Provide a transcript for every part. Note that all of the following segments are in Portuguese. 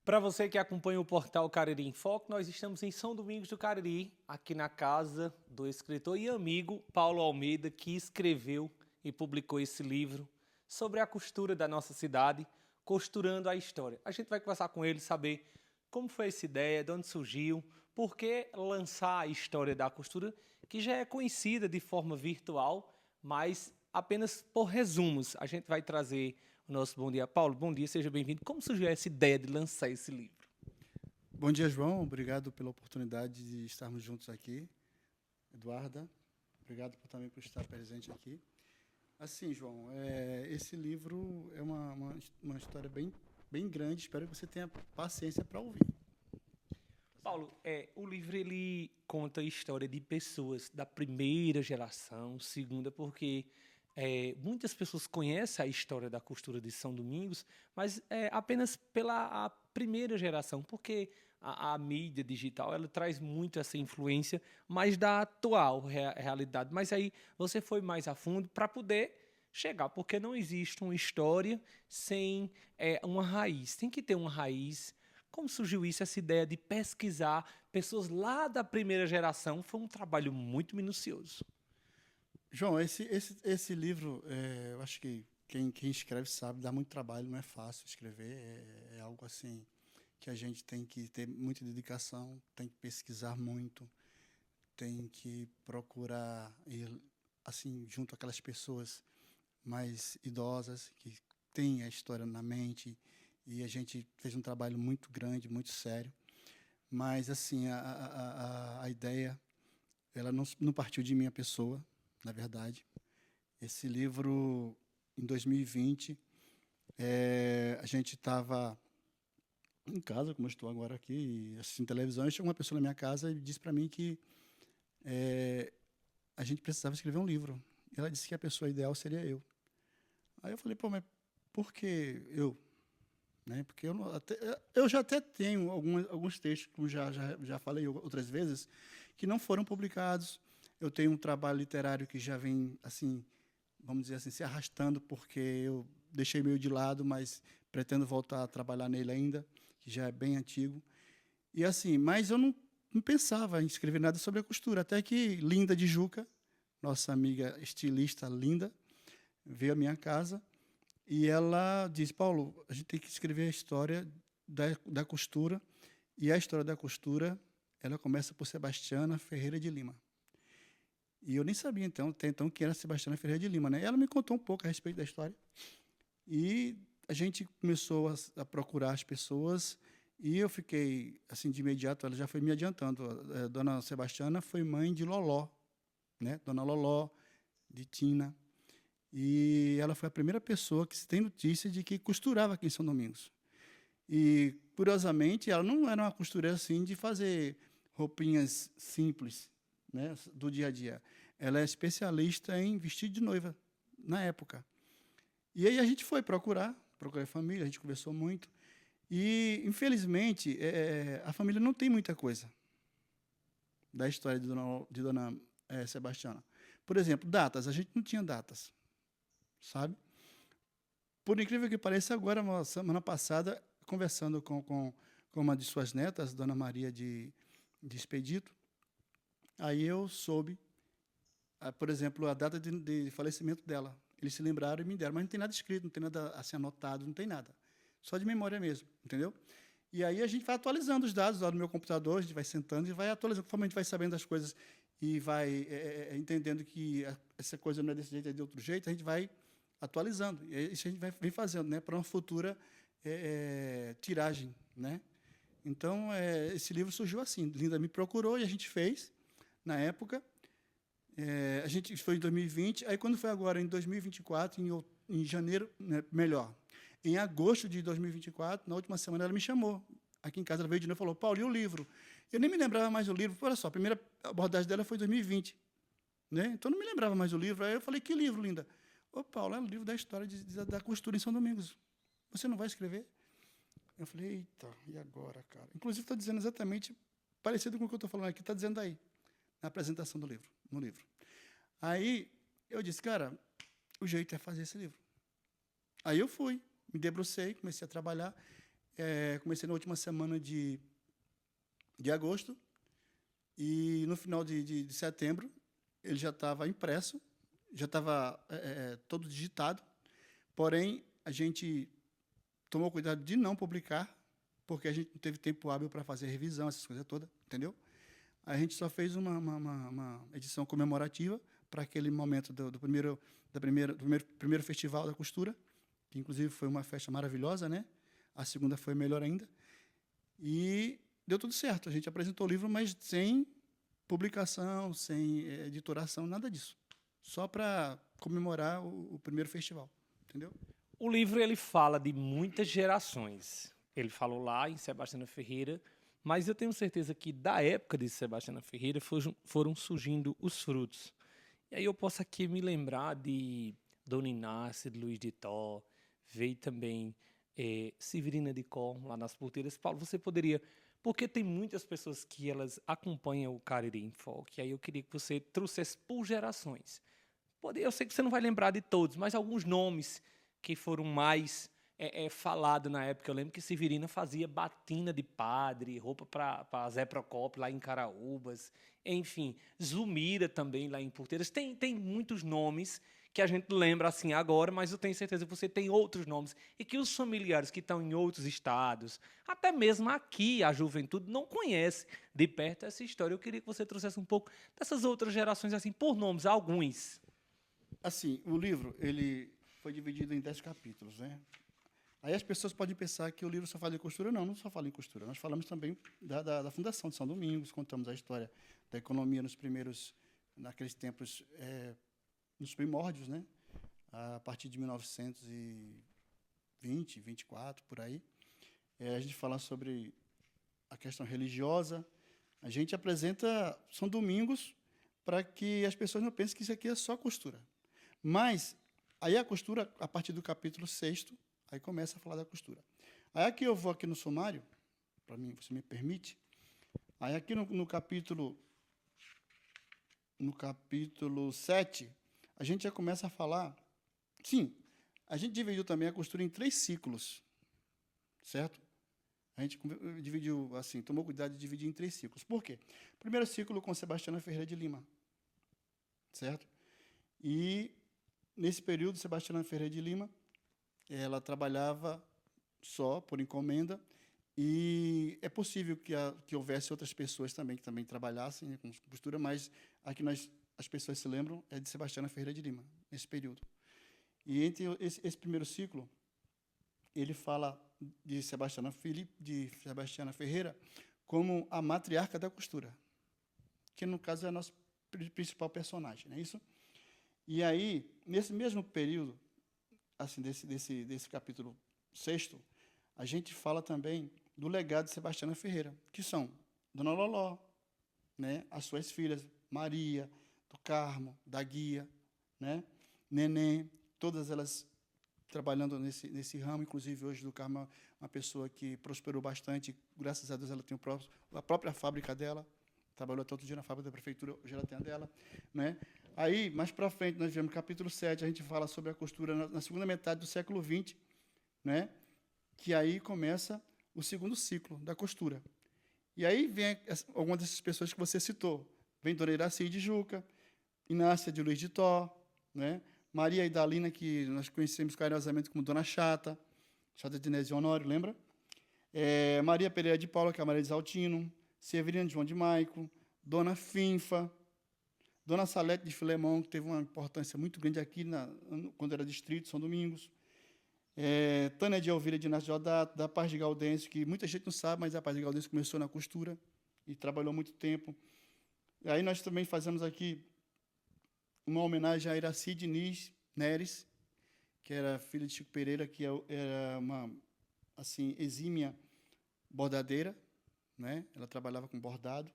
Para você que acompanha o portal Cariri em Foco, nós estamos em São Domingos do Cariri, aqui na casa do escritor e amigo Paulo Almeida, que escreveu e publicou esse livro sobre a costura da nossa cidade, Costurando a História. A gente vai conversar com ele, saber como foi essa ideia, de onde surgiu, por que lançar a história da costura, que já é conhecida de forma virtual, mas apenas por resumos. A gente vai trazer o nosso bom dia. Paulo, bom dia, seja bem-vindo. Como surgiu essa ideia de lançar esse livro? Bom dia, João. Obrigado pela oportunidade de estarmos juntos aqui. Eduarda, obrigado também por estar presente aqui. Assim, João, esse livro é uma história bem grande. Espero que você tenha paciência para ouvir. Paulo, o livro ele conta a história de pessoas da primeira geração, segunda, porque muitas pessoas conhecem a história da costura de São Domingos, mas apenas pela a primeira geração, porque a mídia digital ela traz muito essa influência, mais da atual realidade. Mas aí você foi mais a fundo para poder chegar, porque não existe uma história sem uma raiz. Tem que ter uma raiz. Como surgiu isso, essa ideia de pesquisar pessoas lá da primeira geração? Foi um trabalho muito minucioso. João, esse livro, eu acho que quem escreve sabe, dá muito trabalho, não é fácil escrever. É algo assim que a gente tem que ter muita dedicação, tem que pesquisar muito, tem que procurar ir assim junto àquelas pessoas mais idosas que têm a história na mente, e a gente fez um trabalho muito grande, muito sério. Mas assim a ideia ela não partiu de minha pessoa, na verdade. Esse livro em 2020 a gente estava em casa, como eu estou agora aqui, assistindo televisão, e chegou uma pessoa na minha casa e disse para mim que a gente precisava escrever um livro. Ela disse que a pessoa ideal seria eu. Aí eu falei, pô, mas por que eu? Né? Porque eu já até tenho alguns textos, como já falei outras vezes, que não foram publicados. Eu tenho um trabalho literário que já vem, assim, vamos dizer assim, se arrastando, porque eu deixei meio de lado, mas pretendo voltar a trabalhar nele ainda, que já é bem antigo. E assim, mas eu não pensava em escrever nada sobre a costura, até que Linda de Juca, nossa amiga estilista Linda, veio à minha casa e ela disse, Paulo, a gente tem que escrever a história da costura, e a história da costura, ela começa por Sebastiana Ferreira de Lima. E eu nem sabia, até então, que era Sebastiana Ferreira de Lima, né? Ela me contou um pouco a respeito da história. E a gente começou a procurar as pessoas, e eu fiquei, assim, de imediato, ela já foi me adiantando. Dona Sebastiana foi mãe de Loló, né? Dona Loló, de Tina. E ela foi a primeira pessoa que se tem notícia de que costurava aqui em São Domingos. E, curiosamente, ela não era uma costureira assim de fazer roupinhas simples, né, do dia a dia. Ela é especialista em vestido de noiva, na época. E aí a gente foi procurar a família, a gente conversou muito. E, infelizmente, a família não tem muita coisa da história de Dona Sebastiana. Por exemplo, datas. A gente não tinha datas, sabe? Por incrível que pareça, agora, semana passada, conversando com uma de suas netas, Dona Maria de Expedito, aí eu soube, por exemplo, a data de falecimento dela. Eles se lembraram e me deram, mas não tem nada escrito, não tem nada assim anotado, não tem nada. Só de memória mesmo, entendeu? E aí a gente vai atualizando os dados lá no meu computador, a gente vai sentando e vai atualizando, conforme a gente vai sabendo das coisas e vai entendendo que essa coisa não é desse jeito, é de outro jeito, a gente vai atualizando. E isso a gente vem fazendo, né, para uma futura tiragem, né? Então, esse livro surgiu assim. Linda me procurou e a gente fez, na época. A gente foi em 2020. Aí, quando foi agora, em 2024, em janeiro, né, melhor, em agosto de 2024, na última semana, ela me chamou. Aqui em casa, ela veio de novo e falou, Paulo, e o livro? Eu nem me lembrava mais do livro. Olha só, a primeira abordagem dela foi em 2020. Né? Então, eu não me lembrava mais do livro. Aí eu falei, que livro, Linda? Ô, Paulo, é o livro da história da costura em São Domingos. Você não vai escrever? Eu falei, eita, e agora, cara? Inclusive, está dizendo exatamente parecido com o que eu estou falando aqui, está dizendo aí, na apresentação do livro, no livro. Aí, eu disse, cara, o jeito é fazer esse livro. Aí eu fui, me debrucei, comecei a trabalhar, Comecei na última semana de agosto e no final de setembro ele já estava impresso, já estava todo digitado, porém a gente tomou cuidado de não publicar, porque a gente não teve tempo hábil para fazer revisão, essas coisas todas, entendeu? A gente só fez uma edição comemorativa para aquele momento do primeiro festival da costura, que inclusive foi uma festa maravilhosa, né? A segunda foi melhor ainda. E deu tudo certo. A gente apresentou o livro, mas sem publicação, sem editoração, nada disso. Só para comemorar o primeiro festival, entendeu? O livro ele fala de muitas gerações. Ele falou lá em Sebastiana Ferreira, mas eu tenho certeza que da época de Sebastiana Ferreira foram surgindo os frutos. E aí eu posso aqui me lembrar de Dona Inácia, de Luiz de Tó, veio também Severina de Có, lá nas Porteiras. Paulo, você poderia... Porque tem muitas pessoas que elas acompanham o Cariri em Folk, e aí eu queria que você trouxesse por gerações. Eu sei que você não vai lembrar de todos, mas alguns nomes que foram mais falados na época. Eu lembro que Severina fazia batina de padre, roupa para Zé Procópio, lá em Caraúbas. Enfim, Zumira também, lá em Porteiras. Tem muitos nomes que a gente lembra assim agora, mas eu tenho certeza que você tem outros nomes e que os familiares que estão em outros estados, até mesmo aqui a juventude não conhece de perto essa história. Eu queria que você trouxesse um pouco dessas outras gerações, assim, por nomes, alguns. Assim, o livro ele foi dividido em 10 capítulos, né? Aí as pessoas podem pensar que o livro só fala em costura. Não, não só fala em costura. Nós falamos também da fundação de São Domingos, contamos a história da economia naqueles tempos, nos primórdios, né? A partir de 1920, 24, por aí. A gente fala sobre a questão religiosa. A gente apresenta São Domingos para que as pessoas não pensem que isso aqui é só costura. Mas aí a costura, a partir do capítulo 6º, aí começa a falar da costura. Aí aqui eu vou aqui no sumário, para mim, você me permite. Aí aqui no capítulo 7, a gente já começa a falar... Sim, a gente dividiu também a costura em 3 ciclos, certo? A gente dividiu, assim, tomou cuidado de dividir em 3 ciclos. Por quê? Primeiro ciclo com Sebastiana Ferreira de Lima, certo? E, nesse período, Sebastiana Ferreira de Lima, ela trabalhava só por encomenda, e é possível que houvesse outras pessoas também que também trabalhassem, né, com costura, mas aqui as pessoas se lembram é de Sebastiana Ferreira de Lima, nesse período. E entre esse primeiro ciclo, ele fala de Sebastiana Ferreira como a matriarca da costura, que, no caso, é a nossa principal personagem, não é isso? E aí, nesse mesmo período, assim, desse capítulo 6º, a gente fala também do legado de Sebastiana Ferreira, que são Dona Loló, né, as suas filhas, Maria, do Carmo, da Guia, né, Neném, todas elas trabalhando nesse ramo. Inclusive, hoje, do Carmo é uma pessoa que prosperou bastante. Graças a Deus, ela tem a própria fábrica dela. Trabalhou até outro dia na fábrica da prefeitura, hoje ela tem a dela, né? Aí, mais para frente, nós vemos capítulo 7, a gente fala sobre a costura na segunda metade do século XX, né? Que aí começa o segundo ciclo da costura. E aí vem algumas dessas pessoas que você citou. Vem Dona Iraci de Juca, Inácia de Luiz de Tó, né? Maria Idalina, que nós conhecemos carinhosamente como Dona Chata, Chata de Inés e Honório, lembra? Maria Pereira de Paula, que é a Maria de Saltino, Severina de João de Maico, Dona Finfa, Dona Salete de Filemão, que teve uma importância muito grande aqui quando era distrito, São Domingos. Tânia de Elvira de Inácio de Odato, da Paz de Gaudêncio, que muita gente não sabe, mas a Paz de Gaudêncio começou na costura e trabalhou muito tempo. E aí nós também fazemos aqui uma homenagem a Iraci Diniz Neres, que era filha de Chico Pereira, que era uma, assim, exímia bordadeira, né? Ela trabalhava com bordado.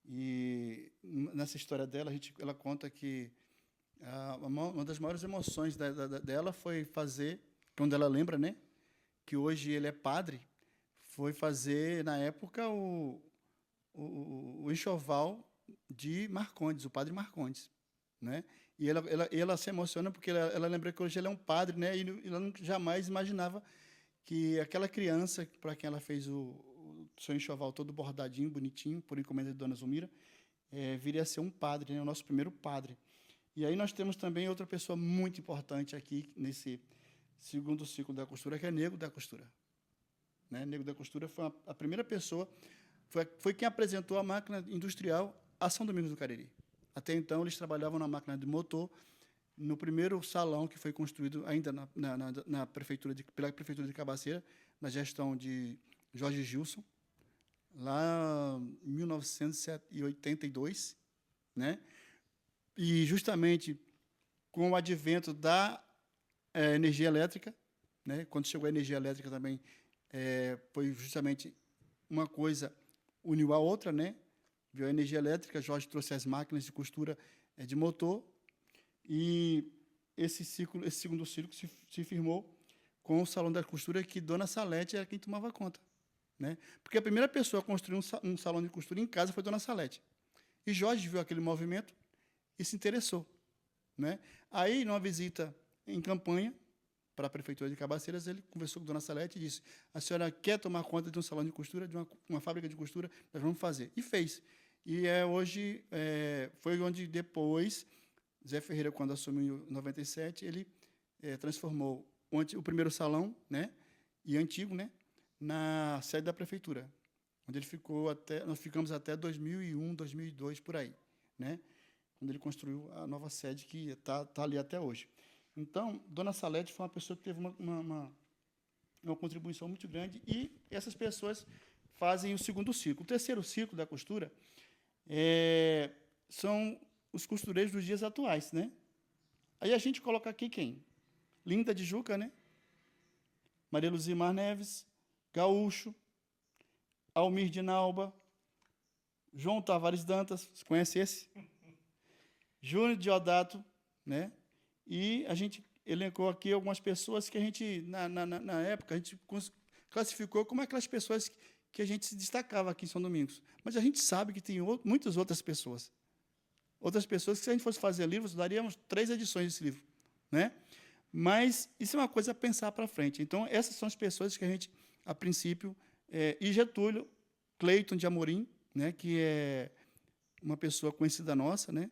E nessa história dela, ela conta que uma das maiores emoções dela foi fazer, quando ela lembra, né, que hoje ele é padre, foi fazer, na época, o enxoval de Marcondes, o padre Marcondes, né? E ela se emociona porque ela lembra que hoje ele é um padre, né? E ela jamais imaginava que aquela criança, para quem ela fez o seu enxoval todo bordadinho, bonitinho, por encomenda de Dona Zulmira, viria a ser um padre, né, o nosso primeiro padre. E aí nós temos também outra pessoa muito importante aqui, nesse segundo ciclo da costura, que é Nego da Costura. Né? Nego da Costura foi a primeira pessoa, foi quem apresentou a máquina industrial a São Domingos do Cariri. Até então, eles trabalhavam na máquina de motor, no primeiro salão que foi construído ainda pela Prefeitura de Cabaceira, na gestão de Jorge Gilson, lá em 1982, né? E justamente com o advento da energia elétrica, né? Quando chegou a energia elétrica também, foi justamente uma coisa uniu a outra, né? Viu a energia elétrica, Jorge trouxe as máquinas de costura de motor, e esse segundo ciclo se firmou com o Salão da Costura, que Dona Salete era quem tomava conta. Né? Porque a primeira pessoa a construir um salão de costura em casa foi Dona Salete. E Jorge viu aquele movimento e se interessou. Né? Aí, numa visita em campanha para a Prefeitura de Cabaceiras, ele conversou com Dona Salete e disse: a senhora quer tomar conta de um salão de costura, de uma fábrica de costura? Nós vamos fazer. E fez. E hoje foi onde depois Zé Ferreira, quando assumiu em 97, ele transformou o primeiro salão, né, e antigo, né, na sede da prefeitura, onde ele ficou nós ficamos até 2001, 2002, por aí, né, quando ele construiu a nova sede que está ali até hoje. Então, Dona Salete foi uma pessoa que teve uma contribuição muito grande, e essas pessoas fazem o segundo ciclo. O terceiro ciclo da costura são os costureiros dos dias atuais, né? Aí a gente coloca aqui quem? Linda de Juca, né? Maria Luzimar Neves, Gaúcho, Almir de Nauba, João Tavares Dantas, você conhece esse? Júnior Diodato, né? E a gente elencou aqui algumas pessoas que a gente, na época, a gente classificou como aquelas pessoas que a gente se destacava aqui em São Domingos. Mas a gente sabe que tem muitas outras pessoas. Outras pessoas que, se a gente fosse fazer livros, daríamos 3 edições desse livro. Né? Mas isso é uma coisa a pensar para frente. Então, essas são as pessoas que a gente, a princípio, e Getúlio Cleiton de Amorim, né, que é uma pessoa conhecida nossa, né,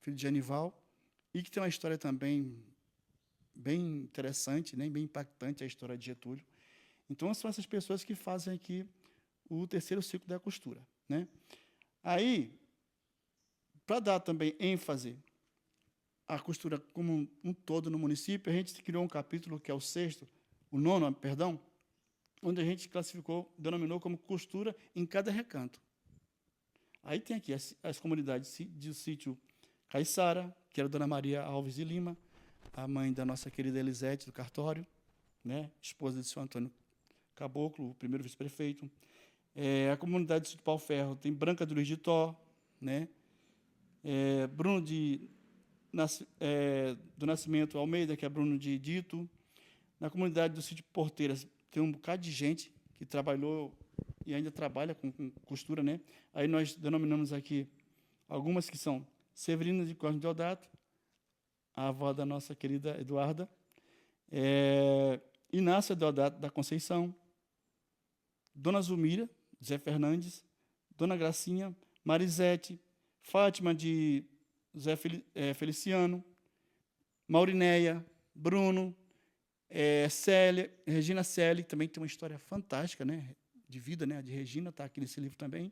filho de Anival, e que tem uma história também bem interessante, né, bem impactante, a história de Getúlio. Então, são essas pessoas que fazem aqui o terceiro ciclo da costura. Né? Aí, para dar também ênfase à costura como um todo no município, a gente criou um capítulo, que é o nono, onde a gente denominou como costura em cada recanto. Aí tem aqui as comunidades do sítio Caiçara, que era a Dona Maria Alves de Lima, a mãe da nossa querida Elisete, do cartório, né, esposa de São Antônio Caboclo, o primeiro vice-prefeito. A comunidade do sítio Pau Ferro tem Branca do Luiz de Tó, né, Bruno do Nascimento Almeida, que é Bruno de Dito. Na comunidade do sítio Porteiras tem um bocado de gente que trabalhou e ainda trabalha com costura, né? Aí nós denominamos aqui algumas que são Severina de Cosme Deodato, a avó da nossa querida Eduarda, Inácia Deodato da Conceição, Dona Zulmira, Zé Fernandes, Dona Gracinha, Marisete, Fátima de Zé Feliciano, Maurinéia, Bruno, Célia, Regina Célia, que também tem uma história fantástica, né, de vida, né, de Regina, está aqui nesse livro também.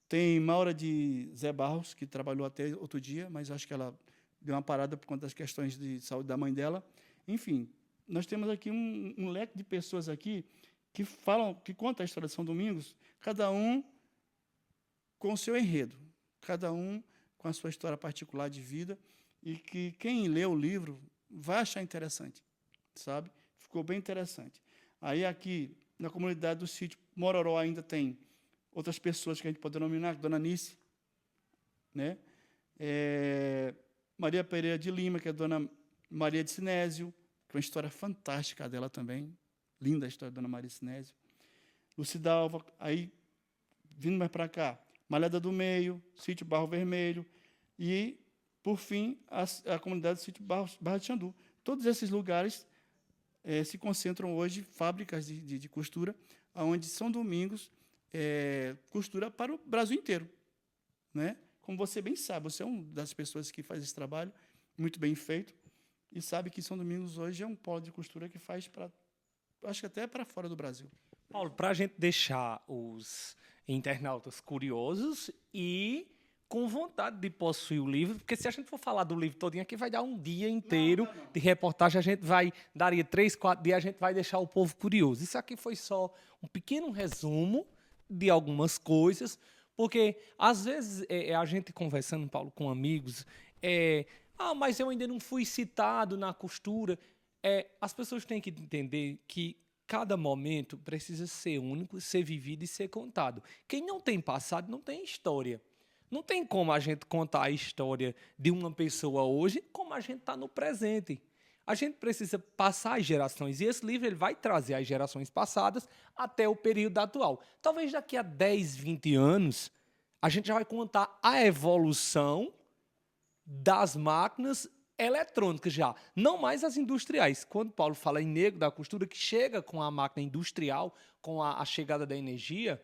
Tem Maura de Zé Barros, que trabalhou até outro dia, mas acho que ela deu uma parada por conta das questões de saúde da mãe dela. Enfim, nós temos aqui um leque de pessoas aqui que contam a história de São Domingos, cada um com o seu enredo, cada um com a sua história particular de vida, e que quem lê o livro vai achar interessante, sabe? Ficou bem interessante. Aí aqui, na comunidade do sítio Mororó, ainda tem outras pessoas que a gente pode denominar, Dona Nice, né? Maria Pereira de Lima, que é Dona Maria de Sinésio, que é uma história fantástica dela também, linda a história da Dona Maria de Sinésio. Lucidalva, aí, vindo mais para cá, Malhada do Meio, sítio Barro Vermelho, e, por fim, a comunidade do sítio Barra de Xandu. Todos esses lugares, se concentram hoje fábricas de costura, onde São Domingos costura para o Brasil inteiro, né? Como você bem sabe, você é uma das pessoas que faz esse trabalho muito bem feito e sabe que São Domingos hoje é um polo de costura que faz para, acho que até para fora do Brasil. Paulo, para a gente deixar os internautas curiosos e com vontade de possuir o livro, porque se a gente for falar do livro todinho aqui, vai dar um dia inteiro de reportagem, daria 3, 4 dias, a gente vai deixar o povo curioso. Isso aqui foi só um pequeno resumo de algumas coisas, porque às vezes a gente conversando, Paulo, com amigos, mas eu ainda não fui citado na costura. As pessoas têm que entender que cada momento precisa ser único, ser vivido e ser contado. Quem não tem passado não tem história. Não tem como a gente contar a história de uma pessoa hoje como a gente está no presente. A gente precisa passar as gerações. E esse livro ele vai trazer as gerações passadas até o período atual. Talvez daqui a 10, 20 anos, a gente já vai contar a evolução das máquinas eletrônicas já, não mais as industriais. Quando Paulo fala em negro da costura, que chega com a máquina industrial, com a chegada da energia,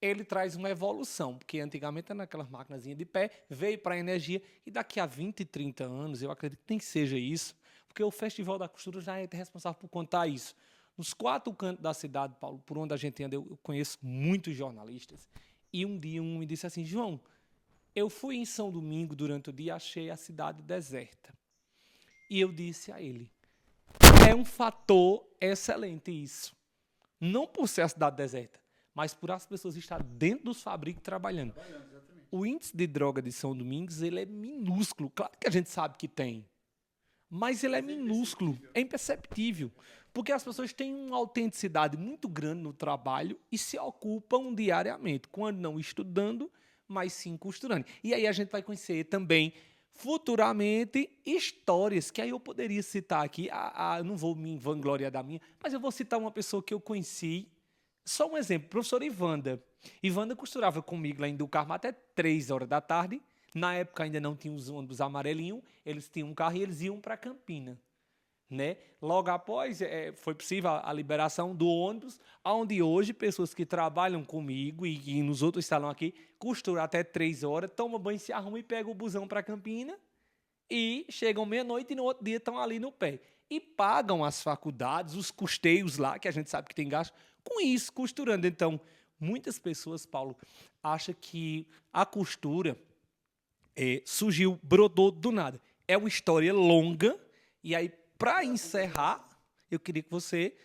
ele traz uma evolução, porque antigamente era naquelas máquinas de pé, veio para a energia, e daqui a 20, 30 anos, eu acredito que nem seja isso, porque o Festival da Costura já é responsável por contar isso. Nos 4 cantos da cidade, Paulo, por onde a gente anda, eu conheço muitos jornalistas, e um dia um me disse assim, João, eu fui em São Domingo durante o dia e achei a cidade deserta. E eu disse a ele, é um fator excelente isso. Não por ser a cidade deserta, mas por as pessoas estarem dentro dos fabricos trabalhando. O índice de droga de São Domingos ele é minúsculo. Claro que a gente sabe que tem, mas ele é minúsculo, é imperceptível. Porque as pessoas têm uma autenticidade muito grande no trabalho e se ocupam diariamente, quando não estudando, mas sim costurando. E aí a gente vai conhecer também, futuramente, histórias que aí eu poderia citar aqui. Eu não vou me vangloriar da minha, mas eu vou citar uma pessoa que eu conheci. Só um exemplo, professora Ivanda. Ivanda costurava comigo lá em Ducarmo até 3 horas da tarde. Na época ainda não tinha os ônibus amarelinhos, eles tinham um carro e eles iam para Campina. Né? Logo após, foi possível a liberação do ônibus, onde hoje pessoas que trabalham comigo e nos outros salão aqui, costuram até 3 horas, tomam banho, se arrumam e pegam o busão para Campina e chegam meia-noite e no outro dia estão ali no pé. E pagam as faculdades, os custeios lá, que a gente sabe que tem gasto, com isso, costurando. Então, muitas pessoas, Paulo, acham que a costura surgiu, brotou do nada. É uma história longa, e aí, para encerrar, eu queria que você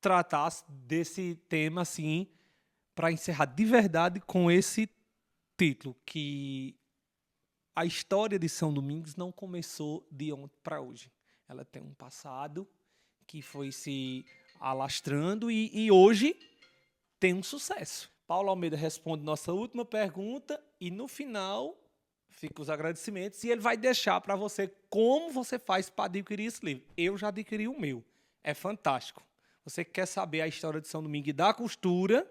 tratasse desse tema, assim, para encerrar de verdade com esse título, que a história de São Domingos não começou de ontem para hoje. Ela tem um passado que foi se alastrando e hoje tem um sucesso. Paulo Almeida responde nossa última pergunta e, no final, fica os agradecimentos e ele vai deixar para você como você faz para adquirir esse livro. Eu já adquiri o meu. É fantástico. Você que quer saber a história de São Domingos e da costura,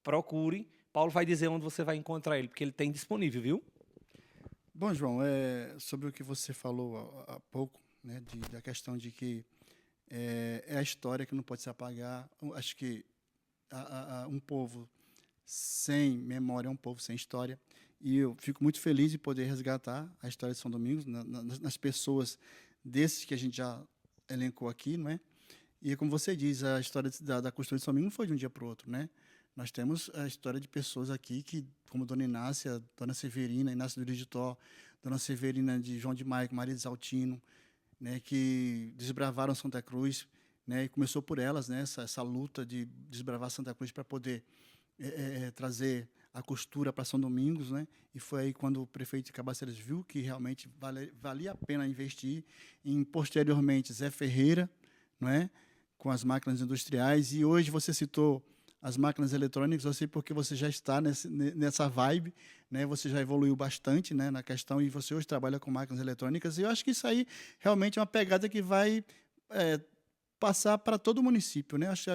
procure. Paulo vai dizer onde você vai encontrar ele, porque ele tem disponível, viu? Bom, João, sobre o que você falou há pouco, né, da questão de que é a história que não pode se apagar. Acho que um povo sem memória é um povo sem história. E eu fico muito feliz de poder resgatar a história de São Domingos nas pessoas desses que a gente já elencou aqui, não é? E como você diz, a história da costura de São Domingos não foi de um dia para o outro, né? Nós temos a história de pessoas aqui que, como Dona Inácia, Dona Severina, Inácia do Rigitó, Dona Severina de João de Maico, Maria de Saltino, né, que desbravaram Santa Cruz, né, e começou por elas, né, essa luta de desbravar Santa Cruz para poder trazer a costura para São Domingos, né? E foi aí quando o prefeito de Cabaceiras viu que realmente valia a pena investir em, posteriormente, Zé Ferreira, não é? Com as máquinas industriais. E hoje você citou as máquinas eletrônicas, eu sei porque você já está nessa vibe, né? Você já evoluiu bastante, né, na questão, e você hoje trabalha com máquinas eletrônicas, e eu acho que isso aí realmente é uma pegada que vai passar para todo o município, né? Acho que,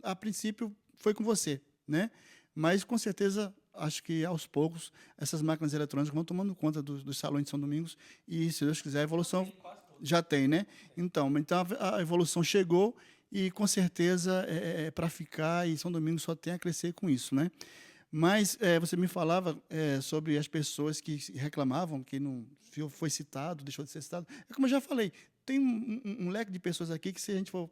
a princípio foi com você, né? Mas, com certeza, acho que, aos poucos, essas máquinas eletrônicas vão tomando conta dos salões de São Domingos e, se Deus quiser, a evolução Já tem, né? Então a evolução chegou e, com certeza, é para ficar, e São Domingos só tem a crescer com isso, né? Mas você me falava sobre as pessoas que reclamavam que não foi citado, deixou de ser citado. É como eu já falei, tem um leque de pessoas aqui que, se a gente for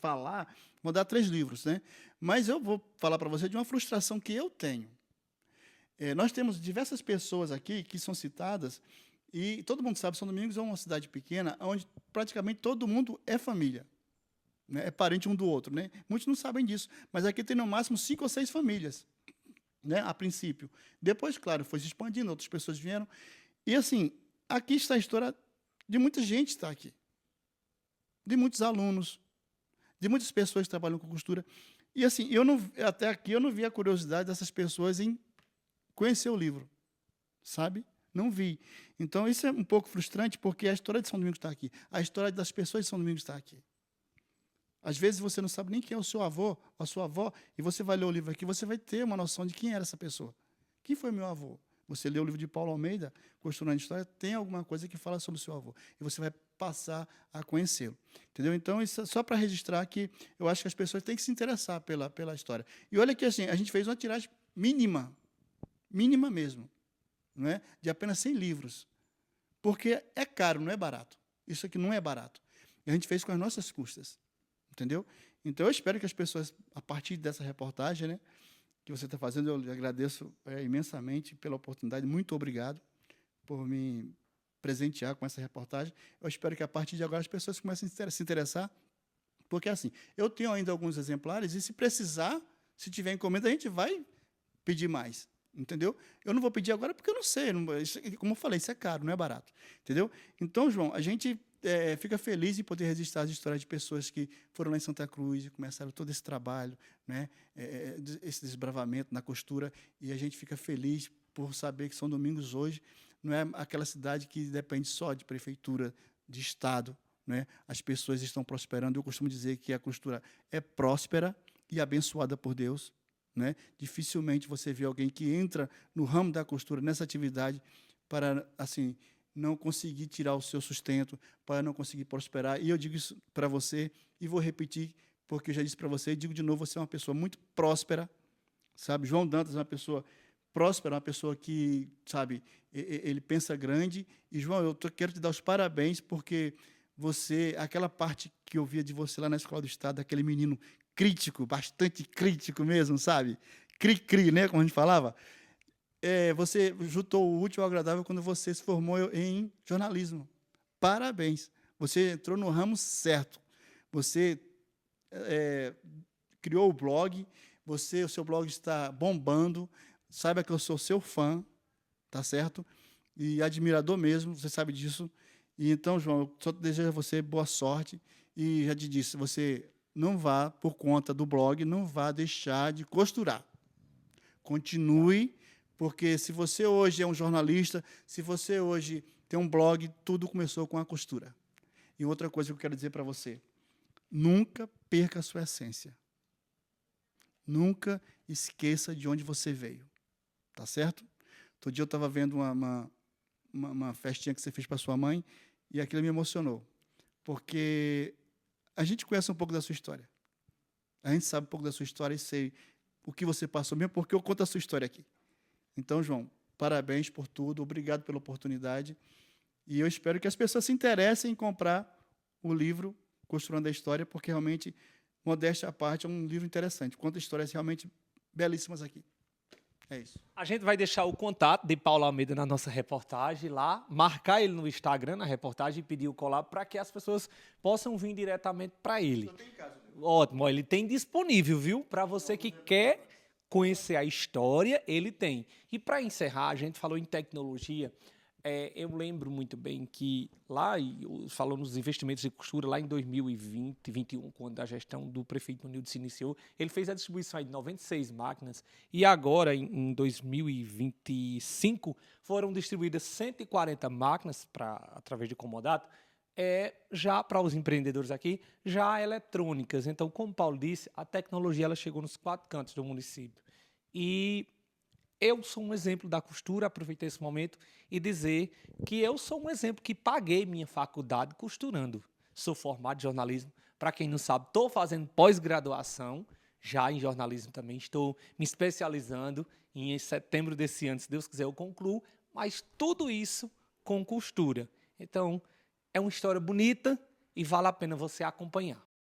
falar, vou dar 3 livros, né? Mas eu vou falar para você de uma frustração que eu tenho. Nós temos diversas pessoas aqui que são citadas, e todo mundo sabe, São Domingos é uma cidade pequena, onde praticamente todo mundo é família, né? É parente um do outro, né? Muitos não sabem disso, mas aqui tem no máximo 5 ou 6 famílias, né, a princípio. Depois, claro, foi se expandindo, outras pessoas vieram. E, assim, aqui está a história de muita gente está aqui. De muitos alunos, de muitas pessoas que trabalham com costura. E, assim, até aqui eu não vi a curiosidade dessas pessoas em conhecer o livro, sabe? Não vi. Então, isso é um pouco frustrante, porque a história de São Domingos está aqui. A história das pessoas de São Domingos está aqui. Às vezes você não sabe nem quem é o seu avô, a sua avó, e você vai ler o livro aqui, você vai ter uma noção de quem era essa pessoa. Quem foi meu avô? Você lê o livro de Paulo Almeida, Construindo a História, tem alguma coisa que fala sobre o seu avô, e você vai passar a conhecê-lo. Entendeu? Então, isso é só para registrar que eu acho que as pessoas têm que se interessar pela história. E olha que, assim, a gente fez uma tiragem mínima mesmo, não é? De apenas 100 livros, porque é caro, não é barato. Isso aqui não é barato. E a gente fez com as nossas custas. Entendeu? Então, eu espero que as pessoas, a partir dessa reportagem, né, que você está fazendo, eu lhe agradeço imensamente pela oportunidade. Muito obrigado por me presentear com essa reportagem. Eu espero que, a partir de agora, as pessoas comecem a se interessar, porque, assim, eu tenho ainda alguns exemplares e, se precisar, se tiver encomenda, a gente vai pedir mais. Entendeu? Eu não vou pedir agora porque eu não sei. Como eu falei, isso é caro, não é barato. Entendeu? Então, João, a gente fica feliz em poder registrar as histórias de pessoas que foram lá em Santa Cruz e começaram todo esse trabalho, né? Esse desbravamento na costura, e a gente fica feliz por saber que São Domingos hoje não é aquela cidade que depende só de prefeitura, de Estado, né? As pessoas estão prosperando. Eu costumo dizer que a costura é próspera e abençoada por Deus, né? Dificilmente você vê alguém que entra no ramo da costura, nessa atividade, para, assim, não conseguir tirar o seu sustento, para não conseguir prosperar. E eu digo isso para você, e vou repetir, porque eu já disse para você, e digo de novo, você é uma pessoa muito próspera, sabe? João Dantas é uma pessoa próspera, uma pessoa que, sabe, ele pensa grande. E, João, quero te dar os parabéns, porque você, aquela parte que eu via de você lá na Escola do Estado, aquele menino crítico, bastante crítico mesmo, sabe? Cri-cri, né, como a gente falava. Você juntou o útil ao agradável quando você se formou em jornalismo. Parabéns. Você entrou no ramo certo. Você criou o blog, o seu blog está bombando. Saiba que eu sou seu fã, tá certo? E admirador mesmo, você sabe disso. E então, João, eu só desejo a você boa sorte. E já te disse, você não vá, por conta do blog, não vá deixar de costurar. Continue, porque se você hoje é um jornalista, se você hoje tem um blog, tudo começou com a costura. E outra coisa que eu quero dizer para você, nunca perca a sua essência. Nunca esqueça de onde você veio. Tá certo? Outro dia eu estava vendo uma festinha que você fez para sua mãe, e aquilo me emocionou. Porque a gente conhece um pouco da sua história. A gente sabe um pouco da sua história e sei o que você passou mesmo, porque eu conto a sua história aqui. Então, João, parabéns por tudo, obrigado pela oportunidade, e eu espero que as pessoas se interessem em comprar o livro Costurando a História, porque realmente, modéstia à parte, é um livro interessante, conta histórias realmente belíssimas aqui. É isso. A gente vai deixar o contato de Paulo Almeida na nossa reportagem lá, marcar ele no Instagram, na reportagem, e pedir o collab para que as pessoas possam vir diretamente para ele. Ótimo, ele tem disponível, viu? Para você que quer conhecer a história, ele tem. E para encerrar, a gente falou em tecnologia. Eu lembro muito bem que lá, falou nos investimentos de costura, lá em 2020, 2021, quando a gestão do prefeito Nildo se iniciou, ele fez a distribuição de 96 máquinas, e agora, em 2025, foram distribuídas 140 máquinas, através de comodato, já para os empreendedores aqui, já eletrônicas. Então, como o Paulo disse, a tecnologia ela chegou nos 4 cantos do município. E eu sou um exemplo da costura, aproveitei esse momento e dizer que eu sou um exemplo que paguei minha faculdade costurando. Sou formado em jornalismo. Para quem não sabe, estou fazendo pós-graduação, já em jornalismo também. Estou me especializando e em setembro desse ano, se Deus quiser, eu concluo. Mas tudo isso com costura. Então, é uma história bonita e vale a pena você acompanhar.